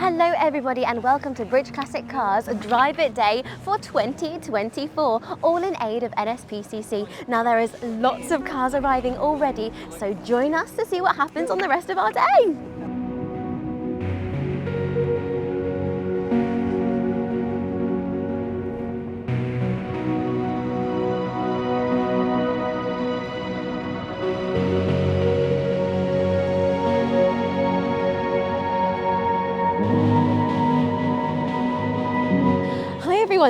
Hello everybody and welcome to Bridge Classic Cars Drive It Day for 2024, all in aid of NSPCC. Now there is lots of cars arriving already, so join us to see what happens on the rest of our day.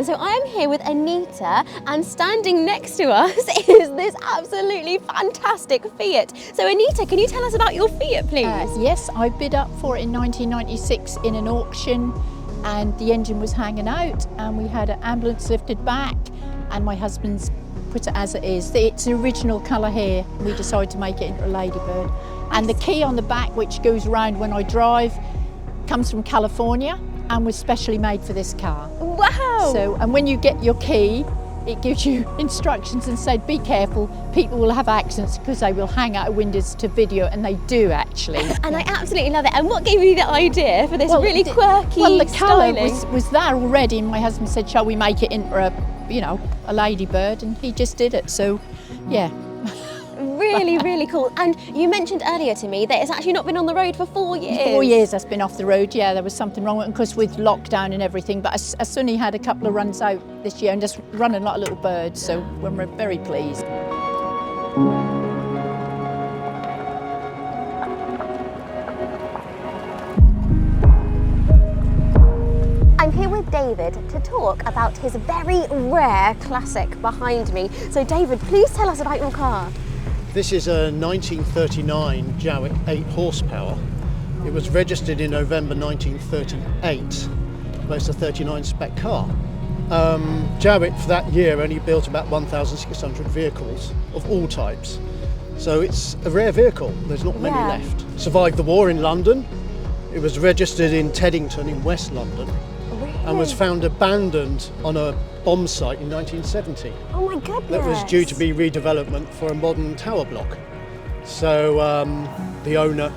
So I am here with Anita, and standing next to us is this absolutely fantastic Fiat. So Anita, can you tell us about your Fiat, please? Yes, I bid up for it in 1996 in an auction, and the engine was hanging out, and we had an ambulance lifted back, and my husband's put it as it is. It's the original colour here. We decided to make it into a ladybird. And the key on the back, which goes around when I drive, comes from California and was specially made for this car. Wow! So, and when you get your key, it gives you instructions and said, be careful, people will have accidents because they will hang out windows to video, and they do actually. And I absolutely love it. And what gave you the idea for this really quirky Well, the colour styling? was there already, and my husband said, shall we make it into a ladybird, and he just did it, so yeah. Really, really cool. And you mentioned earlier to me that it's actually not been on the road for 4 years. 4 years that's been off the road, yeah. There was something wrong with it, because with lockdown and everything, but I only had a couple of runs out this year and just running like a little bird, so we're very pleased. I'm here with David to talk about his very rare classic behind me. So David, please tell us about your car. This is a 1939 Jowett 8 horsepower. It was registered in November 1938, but it's a 39 spec car. Jowett for that year only built about 1,600 vehicles of all types. So it's a rare vehicle, there's not many left. Survived the war in London. It was registered in Teddington in West London. And was found abandoned on a bomb site in 1970. Oh my goodness. That was due to be redevelopment for a modern tower block. So the owner,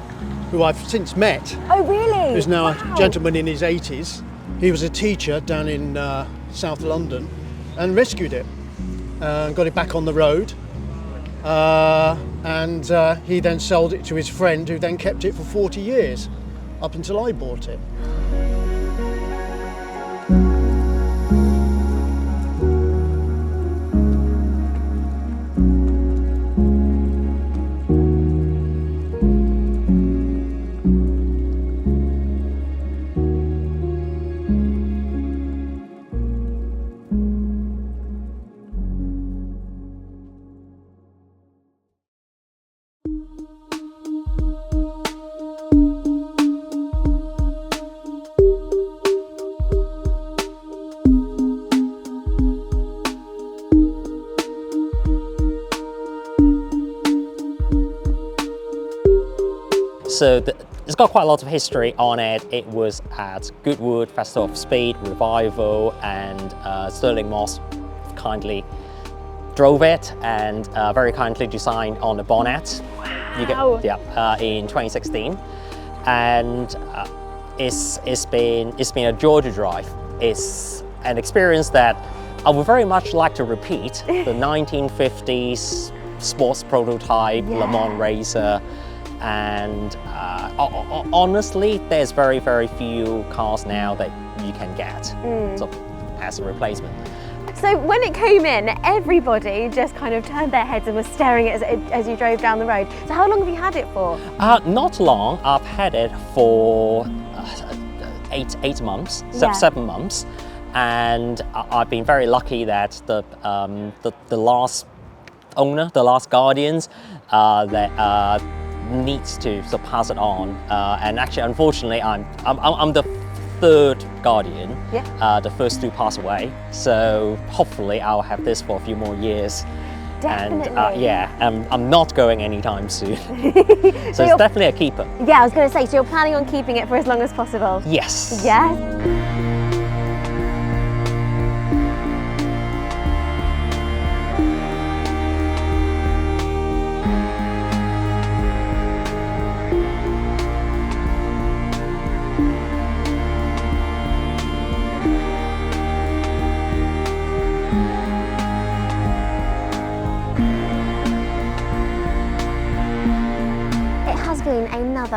who I've since met, oh really? who's now a gentleman in his 80s, he was a teacher down in South London and rescued it, got it back on the road, and he then sold it to his friend, who then kept it for 40 years, up until I bought it. So it's got quite a lot of history on it. It was at Goodwood Festival of Speed Revival, and Sterling Moss kindly drove it and very kindly designed on the bonnet. Wow. In 2016, and it's been a joy to drive. It's an experience that I would very much like to repeat. The 1950s sports prototype Le Mans racer. And honestly, there's very few cars now that you can get so, as a replacement. So when it came in, everybody just kind of turned their heads and was staring at it as you drove down the road. So how long have you had it for? Not long. I've had it for 8 months, 7 months, and I've been very lucky that the last owner, the last guardians, that needs to pass it on, and actually, unfortunately, I'm the third guardian. The first two passed away, so hopefully I'll have this for a few more years. Definitely. And I'm not going anytime soon. So it's definitely a keeper. Yeah, I was going to say, so you're planning on keeping it for as long as possible? Yes. Yes.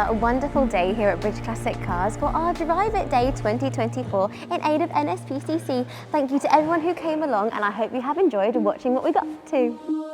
another wonderful day here at Bridge Classic Cars for our Drive It Day 2024 in aid of NSPCC. Thank you to everyone who came along, and I hope you have enjoyed watching what we got up to.